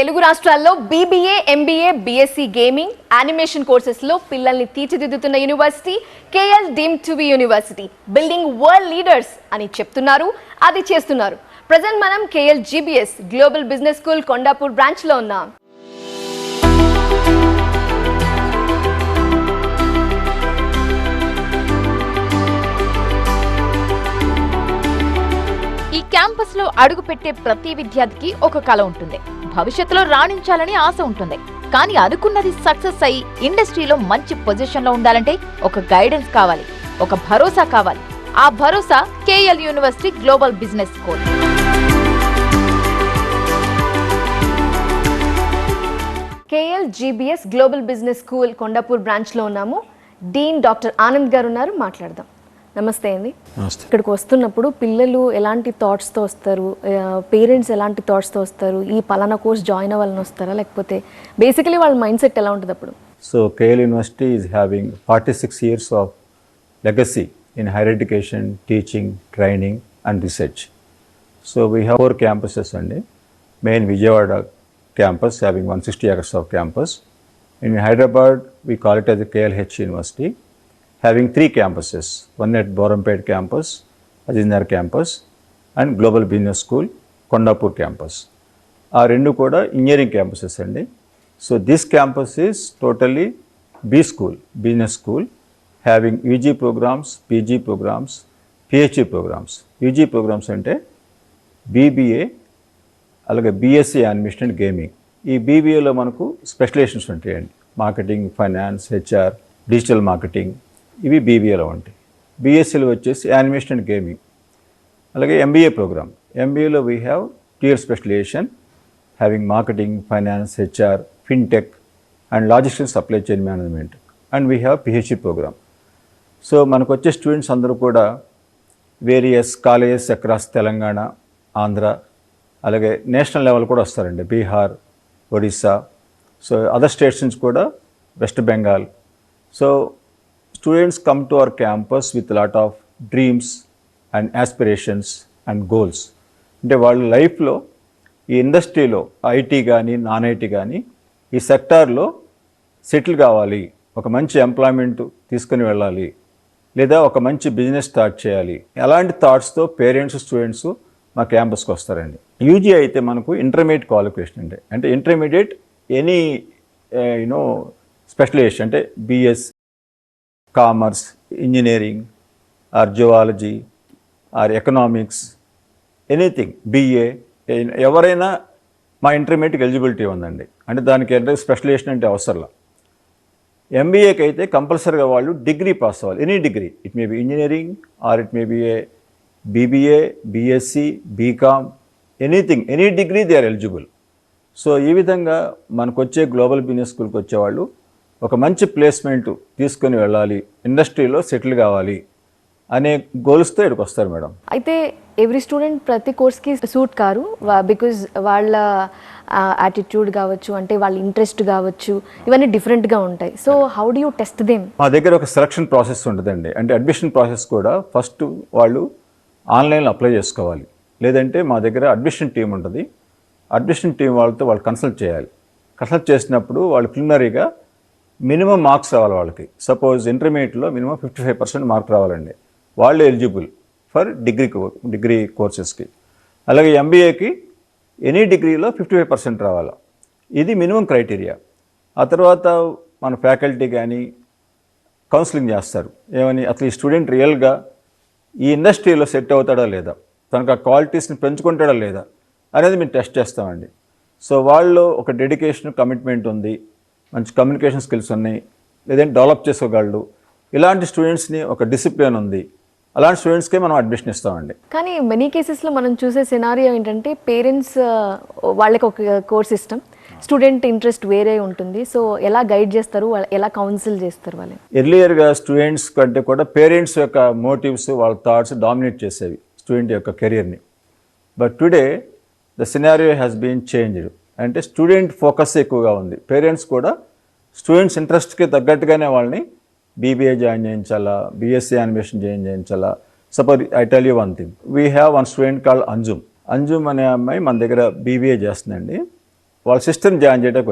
తెలుగు రాష్ట్రాల్లో BBA, MBA, BSc gaming, animation కోర్సెస్లో పిల్లల్ని తీర్చిదిద్దుతున్న university KL deemed to be university. Building world leaders అని చెప్తున్నారు, అది చేస్తున్నారు. ప్రజెంట్ మనం KL GBS global business school Kondapur బ్రాంచ్లో ఉన్నాం. ఈ క్యాంపస్ లో అడుగు పెట్టే ప్రతి విద్యార్థికి ఒక కల ఉంటుంది. భవిష్యత్తులో రాణించాలని ఆశ ఉంటుంది. కానీ అనుకున్నది సక్సెస్ అయ్యి ఇండస్ట్రీలో మంచి పొజిషన్ లో ఉండాలంటే ఒక గైడెన్స్ కావాలి, ఒక భరోసా కావాలి. ఆ భరోసా KL university global business school. KL GBS global business school Kondapur బ్రాంచ్లో ఉన్నాము. డీన్ డాక్టర్ ఆనంద్ గారు ఉన్నారు, మాట్లాడదాం. నమస్తే అండి. ఇక్కడికి వస్తున్నప్పుడు పిల్లలు ఎలాంటి థాట్స్తో వస్తారు, పేరెంట్స్ ఎలాంటి థాట్స్తో వస్తారు, ఈ పలానా కోర్స్ జాయిన్ అవ్వాలని వస్తారా, లేకపోతే బేసికలీ వాళ్ళ మైండ్ సెట్ ఎలా ఉంటుంది అప్పుడు? So KL university is having 46 years of legacy in higher education, teaching, training and research. So we have 4 campuses అండి. Main Vijayawada campus having 160 acres of campus. In Hyderabad, we call it as the KLH University, having 3 campuses, one at Borampet campus, Ajindar campus, and Global Business School, Kondapur campus. Our rendu kuda engineering campuses andi. So this campus is totally B school, business school, having UG programs, PG programs, PhD programs. UG programs ante BBA, అలాగే BSc animation and gaming. ఈ బీబీఏలో మనకు specialisations ఉంటాయండి. Marketing, finance, HR, digital marketing, ఇవి బీబీఏలో ఉంటాయి. బీఎస్సీలో వచ్చేసి యానిమేషన్ అండ్ గేమింగ్. అలాగే ఎంబీఏ ప్రోగ్రామ్. ఎంబీఏలో we have tier specialisation having marketing, finance, HR, fintech and logistics, supply chain management. And we have PhD programme. So మనకు వచ్చే స్టూడెంట్స్ అందరూ కూడా various colleges across Telangana, Andhra, అలాగే నేషనల్ లెవెల్ కూడా వస్తారండి. Bihar, Odisha, so other states నుంచి కూడా, west Bengal. So students come to our campus with lot of dreams and aspirations and goals. అంటే వాళ్ళ లైఫ్లో ఈ ఇండస్ట్రీలో ఐటీ కానీ, నాన్ ఐటీ కానీ, ఈ సెక్టార్లో సెటిల్ కావాలి, ఒక మంచి ఎంప్లాయ్మెంట్ తీసుకుని వెళ్ళాలి, లేదా ఒక మంచి బిజినెస్ స్టార్ట్ చేయాలి. ఎలాంటి థాట్స్తో పేరెంట్స్, స్టూడెంట్స్ మా క్యాంపస్కి వస్తారండి. యూజీ అయితే మనకు ఇంటర్మీడియట్ క్వాలిఫికేషన్ అండి. అంటే ఇంటర్మీడియట్ ఎనీ స్పెషలైజేషన్, అంటే BS, commerce, engineering, or zoology, or economics, anything, BA, ఎవరైనా మా ఇంటర్మీడియట్కి ఎలిజిబిలిటీ ఉందండి. అంటే దానికి అంటే స్పెషలైజేషన్ అంటే అవసరంలా. ఎంబీఏకి అయితే కంపల్సరీగా వాళ్ళు డిగ్రీ పాస్ అవ్వాలి, any degree. It may be engineering or it may be a BBA, BSc, BCom, anything, any degree they are eligible. So ఈ విధంగా మనకు వచ్చే గ్లోబల్ బిజినెస్ స్కూల్కి వచ్చేవాళ్ళు ఒక మంచి ప్లేస్మెంట్ తీసుకొని వెళ్ళాలి, ఇండస్ట్రీలో సెటిల్ కావాలి అనే గోల్స్తో ఇక్కడికి వస్తారు మేడం. అయితే ఎవ్రీ స్టూడెంట్ ప్రతి కోర్స్కి సూట్ కారు, బికాజ్ వాళ్ళ యాటిట్యూడ్ కావచ్చు, అంటే వాళ్ళ ఇంట్రెస్ట్ కావచ్చు, ఇవన్నీ డిఫరెంట్గా ఉంటాయి. So how do you test them? మా దగ్గర ఒక సెలక్షన్ ప్రాసెస్ ఉంటుందండి. అంటే అడ్మిషన్ ప్రాసెస్ కూడా ఫస్ట్ వాళ్ళు ఆన్లైన్లో అప్లై చేసుకోవాలి, లేదంటే మా దగ్గర అడ్మిషన్ టీం ఉంటుంది. అడ్మిషన్ టీం వాళ్ళతో వాళ్ళు కన్సల్ట్ చేయాలి. కన్సల్ట్ చేసినప్పుడు వాళ్ళు ప్రిలిమినరీగా మినిమం మార్క్స్ రావాలి వాళ్ళకి. సపోజ్ ఇంటర్మీడియట్లో మినిమం 55% మార్క్ రావాలండి. వాళ్ళు ఎలిజిబుల్ ఫర్ డిగ్రీ కోర్సెస్కి. అలాగే ఎంబీఏకి ఎనీ డిగ్రీలో 55% రావాలి. ఇది మినిమం క్రైటీరియా. ఆ తర్వాత మన ఫ్యాకల్టీ కానీ కౌన్సిలింగ్ చేస్తారు. ఏమని, అసలు ఈ స్టూడెంట్ రియల్గా ఈ ఇండస్ట్రీలో సెట్ అవుతాడా లేదా, తనకు ఆ క్వాలిటీస్ని పెంచుకుంటాడా లేదా అనేది మేము టెస్ట్ చేస్తామండి. సో వాళ్ళు ఒక డెడికేషన్, కమిట్మెంట్ ఉంది, మంచి కమ్యూనికేషన్ స్కిల్స్ ఉన్నాయి, లేదంటే డెవలప్ చేసుకోగలడు, ఇలాంటి స్టూడెంట్స్ని ఒక డిసిప్లిన్ ఉంది, అలాంటి స్టూడెంట్స్కే మనం అడ్మిషన్ ఇస్తామండి. కానీ మెనీ కేసెస్లో మనం చూసే సినారియో ఏంటంటే పేరెంట్స్ వాళ్ళకి ఒక కోర్స్ ఇష్టం, స్టూడెంట్ ఇంట్రెస్ట్ వేరే ఉంటుంది. సో ఎలా గైడ్ చేస్తారు, ఎలా కౌన్సిల్ చేస్తారు వాళ్ళని? ఎర్లియర్గా స్టూడెంట్స్ కంటే కూడా పేరెంట్స్ యొక్క మోటివ్స్, వాళ్ళ థాట్స్ డామినేట్ చేసేవి స్టూడెంట్ యొక్క కెరియర్ని. But today the scenario has been changed. అంటే స్టూడెంట్ ఫోకస్ ఎక్కువగా ఉంది. పేరెంట్స్ కూడా స్టూడెంట్స్ ఇంట్రెస్ట్కి తగ్గట్టుగానే వాళ్ళని బీబీఏ జాయిన్ చేయించాలా, బీఎస్సీ యానిమేషన్ జాయిన్ చేయించాలా. Suppose I tell you one thing, we have one student called Anjum. Anjum అనే అమ్మాయి మన దగ్గర బీబీఏ చేస్తుందండి. వాళ్ళ సిస్టర్ని జాయిన్ చేయడానికి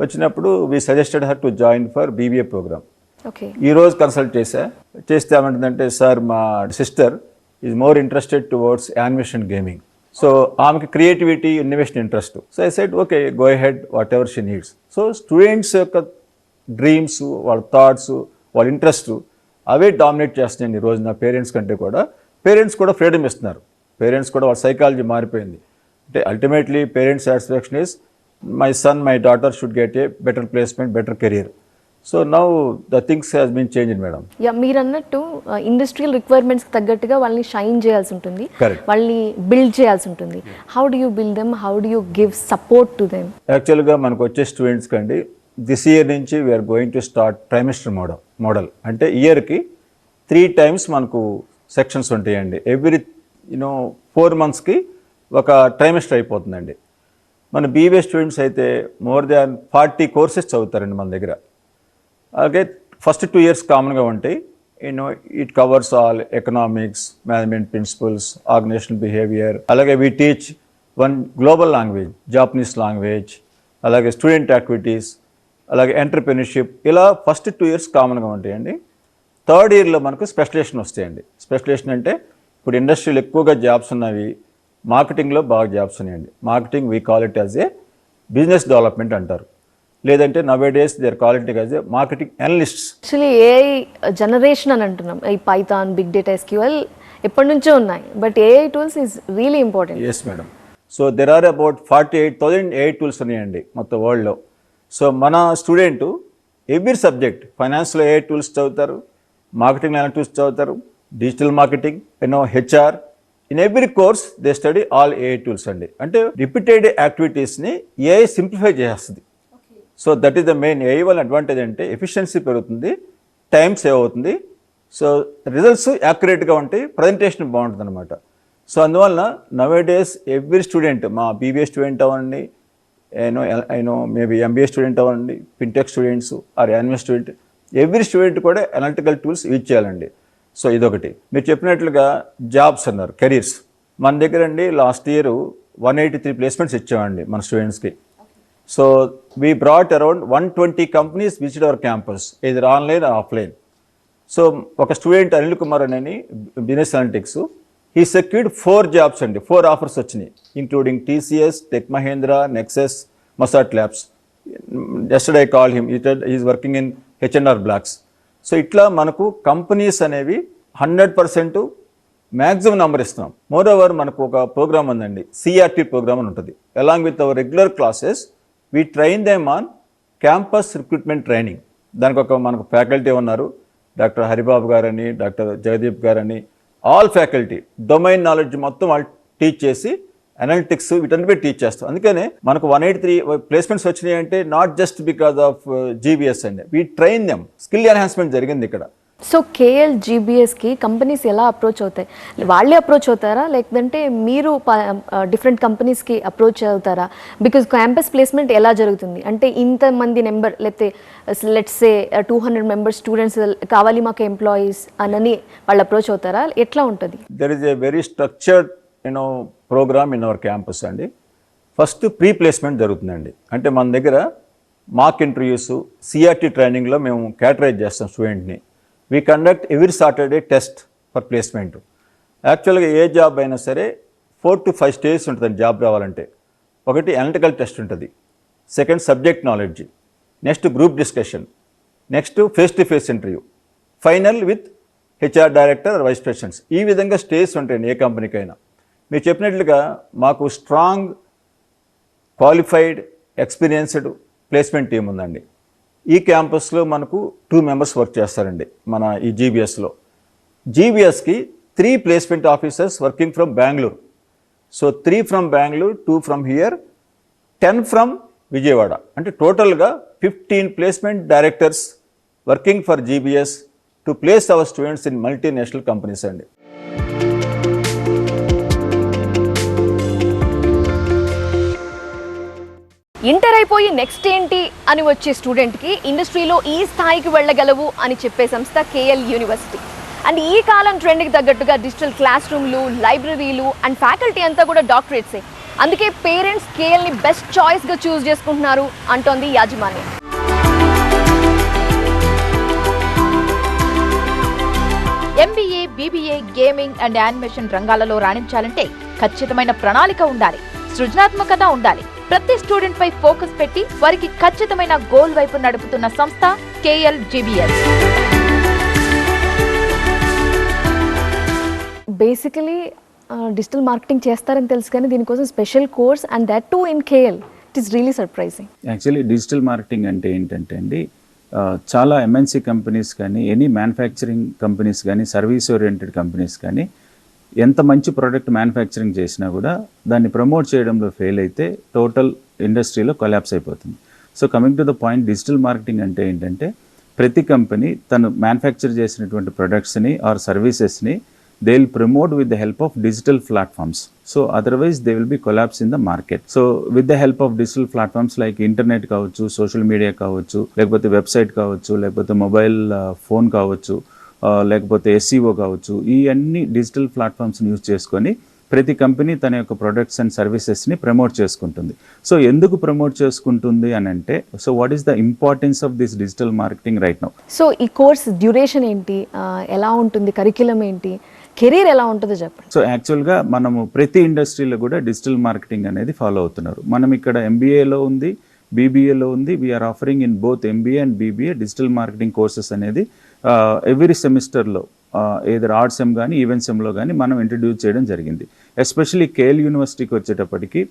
వచ్చినప్పుడు we suggested her to join for BBA programme. Okay. ఈరోజు కన్సల్ట్ చేస్తే ఏమంటుందంటే, సార్ మా sister is more interested towards animation gaming. So ఆమెకి creativity, innovation interest. So I said okay, go head whatever she needs. So students యొక్క dreams, వాళ్ళ thoughts, వాళ్ళ interest అవే dominate చేస్తున్నాయండి ఈ రోజు. నా పేరెంట్స్ కంటే కూడా పేరెంట్స్ కూడా ఫ్రీడమ్ ఇస్తున్నారు. పేరెంట్స్ కూడా వాళ్ళ సైకాలజీ మారిపోయింది. అంటే ultimately parents satisfaction is my son, my daughter should get a better placement, better career. So now the things has been changed madam. Yeah, మీరు అన్నట్టు ఇండస్ట్రియల్ రిక్వైర్మెంట్స్కి తగ్గట్టుగా వాళ్ళని షైన్ చేయాల్సి ఉంటుంది, Correct. వాళ్ళని బిల్డ్ చేయాల్సి ఉంటుంది. How do you build them, how do you give support to them? యాక్చువల్గా మనకు వచ్చే స్టూడెంట్స్ కండి దిస్ ఇయర్ నుంచి we're going to start trimester model. అంటే ఇయర్కి 3 times మనకు సెక్షన్స్ ఉంటాయండి. ఎవ్రీ 4 monthsకి ఒక ట్రైమిస్టర్ అయిపోతుందండి. మన బీబీఏ స్టూడెంట్స్ అయితే మోర్ దాన్ 40 courses చదువుతారండి మన దగ్గర. అలాగే ఫస్ట్ 2 years కామన్గా ఉంటాయి. It covers all economics, management principles, organisational behaviour. అలాగే we teach 1 global language, Japanese language, అలాగే స్టూడెంట్ యాక్టివిటీస్, అలాగే ఎంటర్ప్రెన్యూర్షిప్. ఇలా ఫస్ట్ 2 years కామన్గా ఉంటాయండి. 3rd yearలో మనకు స్పెషలైజేషన్ వస్తాయండి. స్పెషలైజేషన్ అంటే ఇప్పుడు ఇండస్ట్రీలో ఎక్కువగా జాబ్స్ ఉన్నవి, మార్కెటింగ్లో బాగా జాబ్స్ ఉన్నాయండి. Marketing we call it as a business development అంటారు. లేదంటే nowadays they are call it as a marketing analysts. Actually AI generation అని అంటున్నాం. ఈ పైథాన్, బిగ్ డేటా, ఎస్క్యూఎల్ ఎప్పటి నుంచో ఉన్నాయి, but AI tools is really important. Yes madam. So there are about 48,000 AI tools ఉన్నాయండి మొత్తం వరల్డ్లో. So మన స్టూడెంట్ ఎవ్రీ సబ్జెక్ట్, ఫైనాన్స్లో ఏఐ టూల్స్ చదువుతారు, మార్కెటింగ్ టూల్స్ చదువుతారు, digital marketing, HR. In every course they study all AI tools అండి. అంటే repeated యాక్టివిటీస్ని ఏఐ సింప్లిఫై చేస్తుంది. So that is the main. AI వల్ల అడ్వాంటేజ్ అంటే ఎఫిషియన్సీ పెరుగుతుంది, టైం సేవ్ అవుతుంది, సో రిజల్ట్స్ యాక్యురేట్గా ఉంటాయి, ప్రజెంటేషన్ బాగుంటుంది అనమాట. సో అందువల్ల నవ్ డేస్ ఎవ్రీ స్టూడెంట్, మా బీబీఏ స్టూడెంట్ అవ్వండి, మేబీ ఎంబీఏ స్టూడెంట్ అవ్వండి, fintech students or anime student, every student కూడా అనలిటికల్ టూల్స్ యూజ్ చేయాలండి. సో ఇదొకటి. మీరు చెప్పినట్లుగా జాబ్స్ అన్నారు, కెరీర్స్. మన దగ్గర అండి లాస్ట్ ఇయర్ 183 ప్లేస్మెంట్స్ ఇచ్చామండి మన స్టూడెంట్స్కి. So we brought around 120 companies visit our campus, ఇది ఆన్లైన్ ఆఫ్లైన్. సో ఒక స్టూడెంట్ అనిల్ కుమార్ అని business analytics, he secured 4 jobs అండి, 4 offers వచ్చినాయి, including TCS, Tech Mahindra, Nexus, మసాట్ labs. yesterday I called him, he is working in H&R Blacks. So ఇట్లా మనకు companies అనేవి 100% maximum number ఇస్తున్నాం. మోర్ ఓవర్ మనకు ఒక ప్రోగ్రామ్ ఉందండి, సిఆర్టీ ప్రోగ్రామ్ అని ఉంటుంది. Along with our regular classes we train them on campus recruitment training. దానికి ఒక మనకు ఫ్యాకల్టీ ఉన్నారు, డాక్టర్ హరిబాబు గారని, డాక్టర్ జగదీప్ గారని, ఆల్ ఫ్యాకల్టీ డొమైన్ నాలెడ్జ్ మొత్తం వాళ్ళు టీచ్ చేసి అనలిటిక్స్ వీటన్నిపై టీచ్ చేస్తాం. అందుకనే మనకు 183 ప్లేస్మెంట్స్ వచ్చినాయి అంటే not just because of GBS అండి, we train them, skill enhancement జరిగింది ఇక్కడ. సో కేఎల్ జీబీఎస్కి కంపెనీస్ ఎలా అప్రోచ్ అవుతాయి? వాళ్ళే అప్రోచ్ అవుతారా, లేదంటే మీరు డిఫరెంట్ కంపెనీస్కి అప్రోచ్ అవుతారా? బికాజ్ క్యాంపస్ ప్లేస్మెంట్ ఎలా జరుగుతుంది అంటే ఇంతమంది నెంబర్, లేకపోతే లెట్స్ సే 200 members స్టూడెంట్స్ కావాలి మాకు ఎంప్లాయీస్ అని వాళ్ళు అప్రోచ్ అవుతారా? ఎట్లా ఉంటుంది? There is a very structured programme in our campus అండి. ఫస్ట్ ప్రీ ప్లేస్మెంట్ జరుగుతుందండి. అంటే మన దగ్గర మాక్ ఇంటర్వ్యూస్, సిఆర్టీ ట్రైనింగ్లో మేము క్యాటరైజ్ చేస్తాం స్టూడెంట్ని. We conduct every Saturday test for placement. యాక్చువల్గా ఏ జాబ్ అయినా సరే 4 to 5 stages ఉంటుందండి జాబ్ రావాలంటే. ఒకటి అనలిటికల్ టెస్ట్ ఉంటుంది, second subject knowledge, next group discussion, next face to face interview, final with HR director or vice presidents. ఈ విధంగా stage ఉంటాయండి ఏ కంపెనీకైనా. మీరు చెప్పినట్లుగా మాకు strong qualified experienced placement team ఉందండి. ఈ క్యాంపస్లో మనకు 2 members వర్క్ చేస్తారండి మన ఈ జీబీఎస్లో. జీబీఎస్కి 3 placement officers working from Bengaluru. So 3 from Bengaluru, 2 from here, 10 from Vijayawada. అంటే టోటల్గా 15 placement directors working for GBs to place our students in multinational companies అండి. ఇంటర్ అయిపోయి నెక్స్ట్ ఏంటి అని వచ్చే స్టూడెంట్కి ఇండస్ట్రీలో ఈ స్థాయికి వెళ్ళగలవు అని చెప్పే సంస్థ కేఎల్ యూనివర్సిటీ. అండ్ ఈ కాలం ట్రెండ్కి తగ్గట్టుగా డిజిటల్ క్లాస్ రూమ్లు, లైబ్రరీలు అండ్ ఫ్యాకల్టీ అంతా కూడా డాక్టరేట్సే. అందుకే పేరెంట్స్ కేఎల్ని బెస్ట్ చాయిస్గా చూస్ చేసుకుంటున్నారు అంటోంది యాజమాన్యం. MBA, BBA, gaming and animation రంగాలలో రాణించాలంటే ఖచ్చితమైన ప్రణాళిక ఉండాలి, సృజనాత్మకత ఉండాలి. ప్రతి స్టూడెంట్ పై ఫోకస్ పెట్టి వారికి ఖచ్చితమైన గోల్ వైపు నడుపుతున్న సంస్థ KL GBS. Basically digital marketing చేస్తారని తెలుసు, కానీ దీనికోసం special course and that two in KL. It is really surprising. Actually digital marketing అంటే ఏంటంటే అండి, చాలా MNC కంపెనీస్ కానీ, ఎనీ మ్యానుఫ్యాక్చరింగ్ కంపెనీస్ కానీ, సర్వీస్ ఓరియంటెడ్ కంపెనీస్ కానీ ఎంత మంచి ప్రోడక్ట్ మ్యానుఫ్యాక్చరింగ్ చేసినా కూడా దాన్ని ప్రమోట్ చేయడంలో ఫెయిల్ అయితే టోటల్ ఇండస్ట్రీలో కొలాప్స్ అయిపోతుంది. So coming to the point, digital marketing అంటే ఏంటంటే ప్రతి కంపెనీ తను మ్యానుఫ్యాక్చర్ చేసినటువంటి ప్రొడక్ట్స్ని are సర్వీసెస్ని they will promote with the help of digital platforms. So otherwise they will be collapse in the market. So with the help of digital platforms like internet కావచ్చు, social media కావచ్చు, లేకపోతే website కావచ్చు, లేకపోతే mobile phone కావచ్చు, లేకపోతే SEO కావచ్చు, ఈ అన్ని డిజిటల్ ప్లాట్ఫామ్స్ని యూజ్ చేసుకొని ప్రతి కంపెనీ తన యొక్క ప్రొడక్ట్స్ అండ్ సర్వీసెస్ని ప్రమోట్ చేసుకుంటుంది. సో ఎందుకు ప్రమోట్ చేసుకుంటుంది అని అంటే, so what is the importance of this digital marketing right now? So ఈ కోర్స్ డ్యూరేషన్ ఏంటి, ఎలా ఉంటుంది, కరిక్యులం ఏంటి, కెరీర్ ఎలా ఉంటుందో చెప్పండి. సో యాక్చువల్గా మనము ప్రతి ఇండస్ట్రీలో కూడా డిజిటల్ మార్కెటింగ్ అనేది ఫాలో అవుతున్నారు. మనం ఇక్కడ MBAలో ఉంది, BBAలో ఉంది. We're offering in both MBA and BBA digital marketing courses అనేది ఎవ్రీ సెమిస్టర్లో ఏదర్ ఆర్ట్ సెమ్ కానీ ఈవెంట్ సెమ్లో కానీ మనం ఇంట్రడ్యూస్ చేయడం జరిగింది. ఎస్పెషల్లీ KL యూనివర్సిటీకి వచ్చేటప్పటికి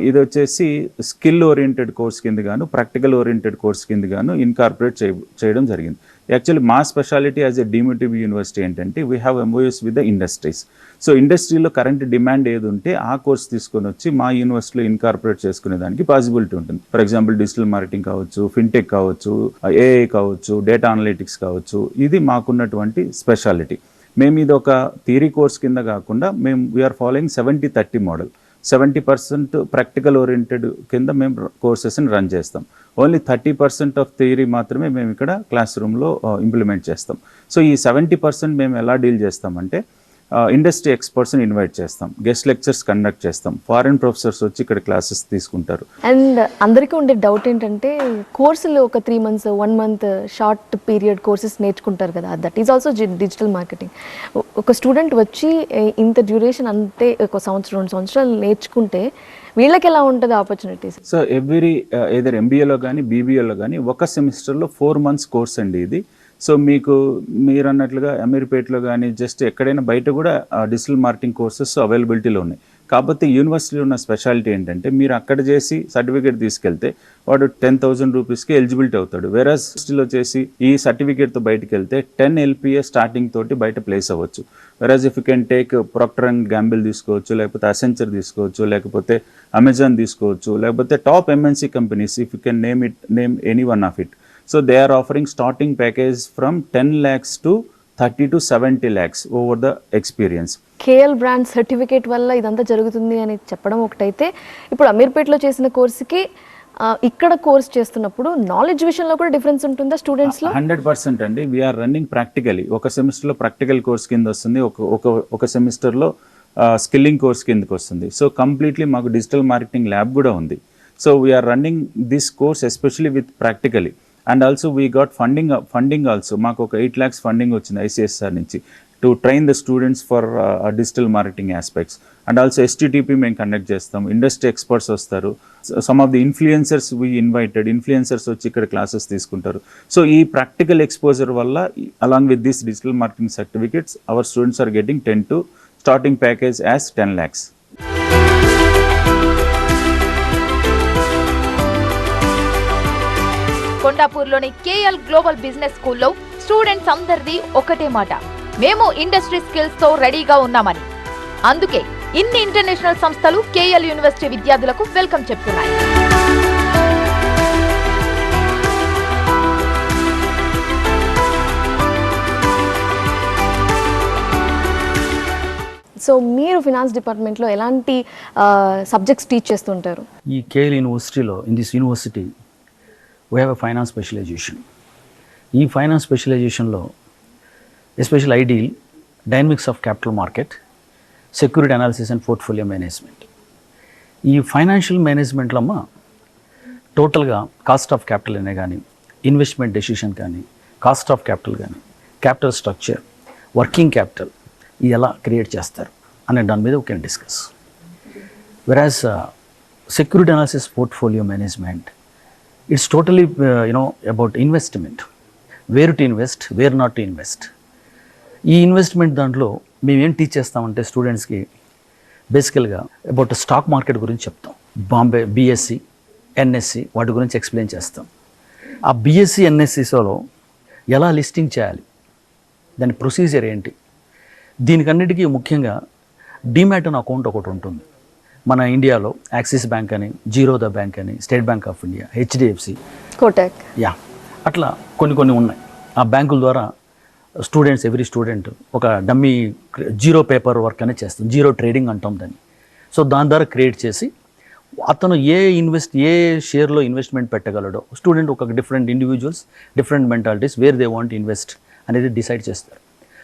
ఇది వచ్చేసి స్కిల్ ఓరియంటెడ్ కోర్స్ కింద గాను, ప్రాక్టికల్ ఓరియంటెడ్ కోర్స్ కింద గాను ఇన్కార్పొరేట్ చేయడం జరిగింది. యాక్చువల్లీ మా speciality as a deemed university ఏంటంటే we have MOUs with the industries. So ఇండస్ట్రీలో కరెంట్ డిమాండ్ ఏది ఉంటే ఆ కోర్స్ తీసుకొని వచ్చి మా యూనివర్సిటీలో ఇన్కార్పొరేట్ చేసుకునే దానికి పాసిబిలిటీ ఉంటుంది. ఫర్ ఎగ్జాంపుల్ డిజిటల్ మార్కెటింగ్ కావచ్చు, ఫిన్టెక్ కావచ్చు, AI కావచ్చు, డేటా అనలిటిక్స్ కావచ్చు, ఇది మాకున్నటువంటి స్పెషాలిటీ. మేము ఇది ఒక థియరీ కోర్స్ కింద కాకుండా మేము we're following 70-30 model. 70% practical oriented కింద మేము కోర్సెస్ని రన్ చేస్తాం. ఓన్లీ 30% ఆఫ్ థియరీ మాత్రమే మేము ఇక్కడ క్లాస్ రూమ్లో ఇంప్లిమెంట్ చేస్తాం. సో ఈ 70% మేము ఎలా డీల్ చేస్తామంటే, ఇండస్ట్రీ ఎక్స్పర్ట్స్ని ఇన్వైట్ చేస్తాం, గెస్ట్ లెక్చర్స్ కండక్ట్ చేస్తాం, ఫారిన్ ప్రొఫెసర్స్ వచ్చి ఇక్కడ క్లాసెస్ తీసుకుంటారు. అండ్ అందరికీ ఉండే డౌట్ ఏంటంటే, కోర్సులు ఒక 3 months 1 month short period courses నేర్చుకుంటారు కదా, that is also digital marketing. ఒక స్టూడెంట్ వచ్చి ఇంత డ్యూరేషన్ అంటే ఒక సంవత్సరం 2 సంవత్సరాలు నేర్చుకుంటే వీళ్ళకి ఎలా ఉంటుంది ఆపర్చునిటీస్? సో ఎవ్రీ ఏదర్ MBAలో కానీ BBAలో కానీ ఒక సెమిస్టర్లో 4 months కోర్స్ అండి ఇది. సో మీరు అన్నట్లుగా అమీర్పేటలో కానీ జస్ట్ ఎక్కడైనా బయట కూడా డిజిటల్ మార్కెటింగ్ కోర్సెస్ అవైలబిలిటీలో ఉన్నాయి. కాకపోతే యూనివర్సిటీలో ఉన్న స్పెషాలిటీ ఏంటంటే, మీరు అక్కడ చేసి సర్టిఫికేట్ తీసుకెళ్తే వాడు 10,000 రూపీస్కి ఎలిజిబిలిటీ అవుతాడు. వేరే యూనివర్సిటీలో చేసి ఈ సర్టిఫికేట్తో బయటకు వెళ్తే 10 LPA స్టార్టింగ్ తోటి బయట ప్లేస్ అవ్వచ్చు. వెరాజ్ if you can take Procter & Gamble తీసుకోవచ్చు, లేకపోతే Accenture తీసుకోవచ్చు, లేకపోతే Amazon తీసుకోవచ్చు, లేకపోతే top MNC companies if you can name any one of it. So they are offering starting package from 10 lakhs to 30 to 70 lakhs over the experience. KL brand certificate వల్ల ఇదంతా జరుగుతుంది అని చెప్పడం ఒకటైతే, ఇప్పుడు అమీర్పేటలో చేసిన కోర్సుకి ఇక్కడ కోర్స్ చేస్తున్నప్పుడు నాలెడ్జ్ విషయంలో కూడా డిఫరెన్స్ ఉంటుందా స్టూడెంట్స్లో? 100% అండి. We're running practically. ఒక సెమిస్టర్లో ప్రాక్టికల్ కోర్స్ కింద వస్తుంది, ఒక సెమిస్టర్లో స్కిల్లింగ్ కోర్స్ కిందకి వస్తుంది. సో కంప్లీట్లీ మాకు డిజిటల్ మార్కెటింగ్ ల్యాబ్ కూడా ఉంది. So we're running this course especially with practically. And also we got funding also. మాకు ఒక 8 lakhs ఫండింగ్ వచ్చింది ICSR నుంచి to train the students for digital marketing aspects. And also STTP మేము conduct చేస్తాం, industry experts వస్తారు, some of the influencers influencers వచ్చి ఇక్కడ classes తీసుకుంటారు. సో ఈ ప్రాక్టికల్ ఎక్స్పోజర్ వల్ల along with this digital marketing certificates our students are getting 10 to starting package as 10 lakhs. కొండాపూర్లోని KL global business స్కూల్లో స్టూడెంట్స్ అందరిది ఒకటే మాట, మేము ఇండస్ట్రీ స్కిల్స్ తో రెడీగా ఉన్నామని. అందుకే ఇన్ని ఇంటర్నేషనల్ సంస్థలు KL యూనివర్సిటీ విద్యార్థులకు వెల్కమ్ చెప్తున్నాయి. సో మీరు ఫినాన్స్ డిపార్ట్మెంట్లో ఎలాంటి సబ్జెక్ట్స్ టీచ్ చేస్తుంటారు? ఈ KL యూనివర్సిటీలో, in this university we have a finance specialization. ఈ finance స్పెషలైజేషన్లో especially ideal, dynamics of capital market, security analysis and portfolio management. ఈ ఫైనాన్షియల్ మేనేజ్మెంట్లో అమ్మ టోటల్గా కాస్ట్ ఆఫ్ క్యాపిటల్ అనే కానీ, ఇన్వెస్ట్మెంట్ డెసిషన్ కానీ, కాస్ట్ ఆఫ్ క్యాపిటల్ కానీ, క్యాపిటల్ స్ట్రక్చర్, వర్కింగ్ క్యాపిటల్ ఇది ఎలా క్రియేట్ చేస్తారు అనే దాని మీద we can discuss. Whereas security analysis, portfolio management, it's totally about investment, where to invest, where not to invest. ఈ ఇన్వెస్ట్మెంట్ దాంట్లో మేము ఏం టీచ్ చేస్తామంటే స్టూడెంట్స్కి బేసికల్గా అబౌట్ స్టాక్ మార్కెట్ గురించి చెప్తాం. బాంబే బీఎస్సీ, ఎన్ఎస్సి వాటి గురించి ఎక్స్ప్లెయిన్ చేస్తాం. ఆ బీఎస్సీ ఎన్ఎస్సిలో ఎలా లిస్టింగ్ చేయాలి, దాని ప్రొసీజర్ ఏంటి, దీనికన్నిటికీ ముఖ్యంగా డీమ్యాట్ అనే అకౌంట్ ఒకటి ఉంటుంది మన ఇండియాలో. యాక్సిస్ బ్యాంక్ అని, జీరోదా బ్యాంక్ అని, state bank of India, HDFC, Kotak, yeah, అట్లా కొన్ని ఉన్నాయి. ఆ బ్యాంకుల ద్వారా స్టూడెంట్స్, ఎవ్రీ స్టూడెంట్ ఒక డమ్మీ జీరో పేపర్ వర్క్ అనేది చేస్తాం, జీరో ట్రేడింగ్ అంటాం దాన్ని. సో దాని ద్వారా క్రియేట్ చేసి అతను ఏ షేర్లో ఇన్వెస్ట్మెంట్ పెట్టగలడో, స్టూడెంట్ ఒక different individuals, different mentalities where they want invest అనేది డిసైడ్ చేస్తారు.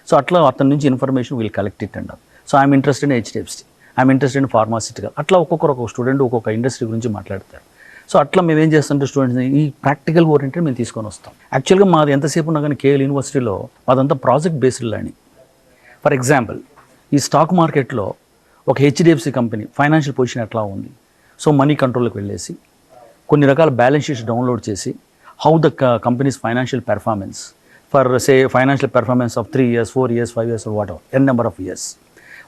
సో అట్లా అతని నుంచి information will collect it and so I'm interested in HDFC, I'm interested in pharmaceutical, అట్లా ఒక్కొక్క స్టూడెంట్ ఒక్కొక్క ఇండస్ట్రీ గురించి మాట్లాడతారు. సో అట్లా మేము ఏం చేస్తుంటే స్టూడెంట్స్ని ఈ ప్రాక్టికల్ ఓరియంటెడ్ మేము తీసుకొని వస్తాం. యాక్చువల్గా మాది ఎంతసేపు ఉన్నా కానీ కేఎల్ యూనివర్సిటీలో మాదంతా project based learning. For example, ఈ స్టాక్ మార్కెట్లో ఒక హెచ్డిఎఫ్సి కంపెనీ ఫైనాన్షియల్ పొజిషన్ ఎట్లా ఉంది, సో మనీ కంట్రోల్కి వెళ్ళేసి కొన్ని రకాల బ్యాలెన్స్ షీట్స్ డౌన్లోడ్ చేసి how the companies financial performance for say financial performance of 3 years, 4 years, 5 years or whatever, n number of years.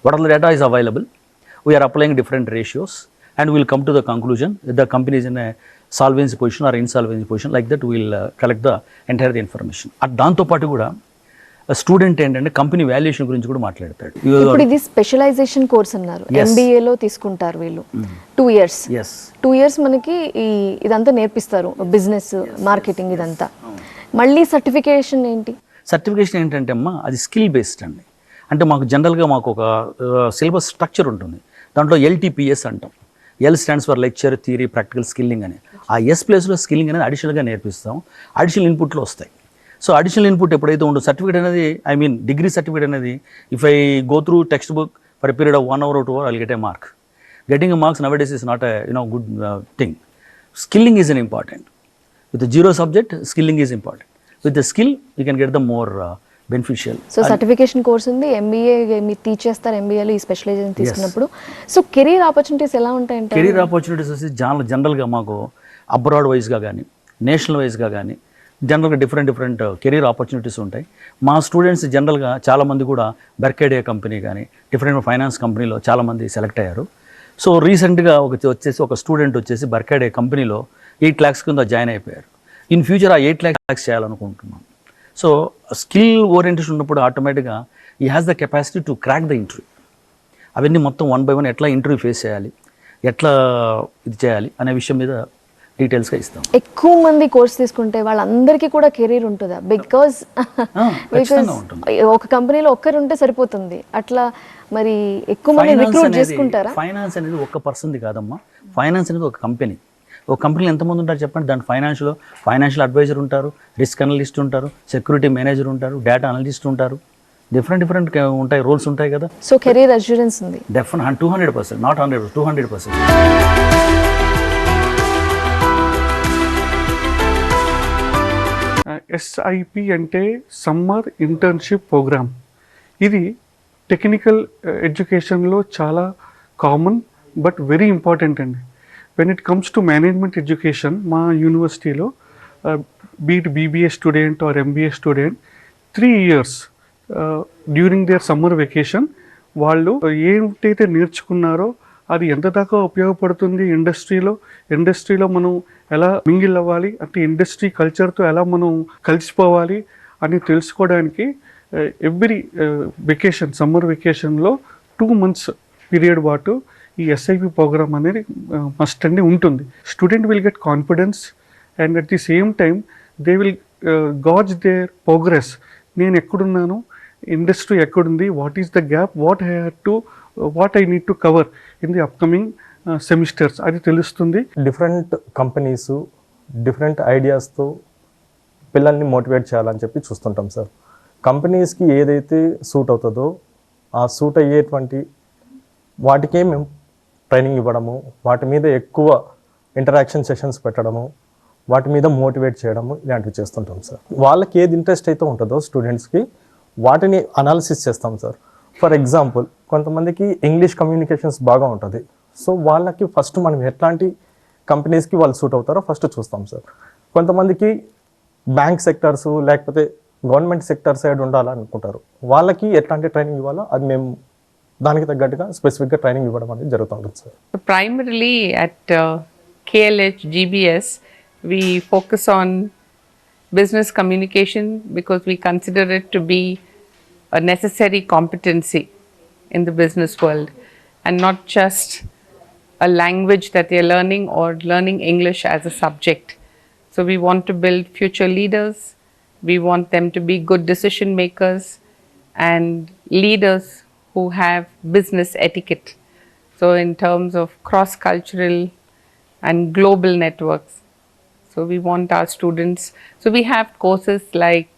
What all the data is available, we are applying different ratios and we will come to the conclusion if the company is in a solvency position or insolvency position. Like that we will collect the entire information. దాంతో పాటు కూడా student ఏంటంటే company valuation గురించి కూడా మాట్లాడతాడు. ఇప్పుడు ఇది specialisation course అన్నారు, ఎంబీఏలో తీసుకుంటారు వీళ్ళు 2 years. 2 years మనకి ఇదంతా నేర్పిస్తారు, బిజినెస్, మార్కెటింగ్ ఇదంతా. మళ్ళీ సర్టిఫికేషన్ ఏంటి? సర్టిఫికేషన్ ఏంటంటే అమ్మా అది స్కిల్ బేస్డ్ అండి. అంటే మాకు జనరల్గా మాకు ఒక సిలబస్ స్ట్రక్చర్ ఉంటుంది, దాంట్లో LTPS అంటాం. L stands for lecture, theory, practical, skilling అని. ఆ ఎస్ ప్లేస్లో స్కిల్లింగ్ అనేది అడిషనల్గా నేర్పిస్తాం, అడిషనల్ ఇన్పుట్లో వస్తాయి. సో అడిషనల్ ఇన్పుట్ ఎప్పుడైతే ఉండో సర్టిఫికేట్ అనేది, ఐ మీన్ డిగ్రీ సర్టిఫికేట్ అనేది, if I go through text book for a period of 1 hour or 2 hours, I'll get a mark. Getting a marks nowadays is not a good thing. Skilling is an important. With the zero subject, skilling is important. With the skill, you can get the more beneficial. So certification course ఉంది, MBA మీరు teach చేస్తారు ఎంబీఏలో ఈ specialisation తీసుకున్నప్పుడు. So career opportunities ఎలా ఉంటాయంటే? Career opportunities వచ్చి జనరల్గా మాకు అబ్రాడ్ వైజ్గా కానీ, నేషనల్ వైజ్గా కానీ జనరల్గా డిఫరెంట్ కెరీర్ ఆపర్చునిటీస్ ఉంటాయి. మా స్టూడెంట్స్ జనరల్గా చాలామంది కూడా బెర్కేడియా కంపెనీ కానీ డిఫరెంట్ ఫైనాన్స్ కంపెనీలో చాలామంది సెలెక్ట్ అయ్యారు. సో రీసెంట్గా ఒక స్టూడెంట్ వచ్చేసి బెర్కేడియా కంపెనీలో 8 lakhs కింద జాయిన్ అయిపోయారు. ఇన్ ఫ్యూచర్ ఆ 8 lakhs చేయాలనుకుంటున్నాం. సో స్కిల్ ఓరియంటేషన్ ఉన్నప్పుడు ఆటోమేటిక్గా ఈ has the capacity to crack the interview. అవన్నీ మొత్తం 1 by 1 ఎట్లా ఇంటర్వ్యూ ఫేస్ చేయాలి, ఎట్లా ఇది చేయాలి అనే విషయం మీద డీటెయిల్స్గా ఇస్తాం. ఎక్కువ మంది కోర్స్ తీసుకుంటే వాళ్ళందరికీ కూడా కెరీర్ ఉంటుందా? బికాజ్ ఒక కంపెనీలో ఒక్కరు ఉంటే సరిపోతుంది, అట్లా మరి ఎక్కువ మంది రిక్రూట్ చేసుకుంటారా? ఫైనాన్స్ అనేది ఒక్క పర్సన్ది కాదమ్మా, ఫైనాన్స్ అనేది ఒక కంపెనీ. ఒక కంపెనీలో ఎంతమంది ఉంటారు చెప్పండి. దాని ఫైనాన్షియల్ అడ్వైజర్ ఉంటారు, రిస్క్ అనలిస్ట్ ఉంటారు, సెక్యూరిటీ మేనేజర్ ఉంటారు, డేటా అనలిస్ట్ ఉంటారు, డిఫరెంట్ ఉంటాయి, రోల్స్ ఉంటాయి కదా. సో కెరీర్ అష్యూరెన్స్ ఉంది డెఫినెట్ 200%, నాట్ 100%, 200%. SIP అంటే సమ్మర్ ఇంటర్న్షిప్ ప్రోగ్రామ్. ఇది టెక్నికల్ ఎడ్యుకేషన్లో చాలా కామన్ బట్ వెరీ ఇంపార్టెంట్ అండి. When it comes to management education, మా యూనివర్సిటీలో బీట్ BBA స్టూడెంట్ or MBA student 3 years during their summer vacation వాళ్ళు ఏంటైతే నేర్చుకున్నారో అది ఎంత దాకా ఉపయోగపడుతుంది ఇండస్ట్రీలో మనం ఎలా మింగిల్ అవ్వాలి, అంటే ఇండస్ట్రీ కల్చర్తో ఎలా మనం కలిసిపోవాలి అని తెలుసుకోవడానికి ఎవ్రీ వెకేషన్, సమ్మర్ వెకేషన్లో 2 months పీరియడ్ పాటు ఈ SIP ప్రోగ్రామ్ అనేది మస్ట్ అండి ఉంటుంది. Student will get confidence and at the same time they will gauge their progress. నేను ఎక్కడున్నాను, ఇండస్ట్రీ ఎక్కడుంది, what is the gap, what I need to cover in the upcoming semesters అది తెలుస్తుంది. Different companies different ఐడియాస్తో పిల్లల్ని motivate చేయాలని చెప్పి చూస్తుంటాం sir. కంపెనీస్కి ఏదైతే సూట్ అవుతుందో ఆ సూట్ అయ్యేటువంటి వాటికే మేము ట్రైనింగ్ ఇవ్వడము, వాటి మీద ఎక్కువ ఇంటరాక్షన్ సెషన్స్ పెట్టడము, వాటి మీద మోటివేట్ చేయడము ఇలాంటివి చేస్తుంటాం సార్. వాళ్ళకి ఏది ఇంట్రెస్ట్ అయితే ఉంటుందో స్టూడెంట్స్కి వాటిని అనాలిసిస్ చేస్తాం సార్. ఫర్ ఎగ్జాంపుల్ కొంతమందికి ఇంగ్లీష్ కమ్యూనికేషన్స్ బాగా ఉంటుంది. సో వాళ్ళకి ఫస్ట్ మనం ఎట్లాంటి కంపెనీస్కి వాళ్ళు సూట్ అవుతారో ఫస్ట్ చూస్తాం సార్. కొంతమందికి బ్యాంక్ సెక్టర్స్ లేకపోతే గవర్నమెంట్ సెక్టర్ సైడ్ ఉండాలనుకుంటారు. వాళ్ళకి ఎట్లాంటి ట్రైనింగ్ ఇవ్వాలో అది మేము దానికి తగ్గట్టుగా స్పెసిఫిక్గా ట్రైనింగ్ ఇవ్వడం అనేది జరుగుతుంటుంది sir. Primarily at KLH GBS, we focus on business communication because we consider it to be a necessary competency in the business world and not just a language that they're learning or learning English as a subject. So we want to build future leaders. We want them to be good decision makers and leaders who have business etiquette. So in terms of cross-cultural and global networks. So we want our students, so we have courses like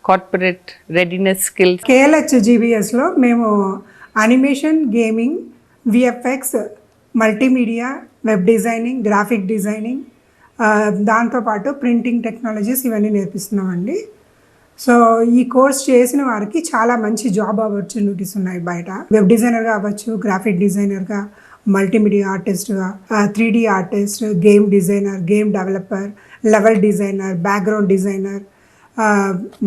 corporate readiness skills. KLH GBSలో మేము animation, gaming, VFX, multimedia, web designing, graphic designing, దాంతోపాటు printing technologies ఇవన్నీ నేర్పిస్తున్నామండి. So ఈ course చేసిన వారికి చాలా మంచి job opportunities ఉన్నాయి బయట. వెబ్ డిజైనర్గా అవ్వచ్చు, గ్రాఫిక్ డిజైనర్గా, మల్టీమీడియా ఆర్టిస్ట్గా, 3D artist, game designer, game developer, level designer, background designer,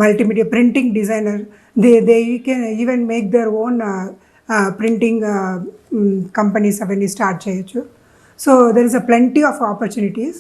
multimedia printing designer. They can even make their own printing companies అవన్నీ స్టార్ట్ చేయొచ్చు. So there is a plenty of opportunities.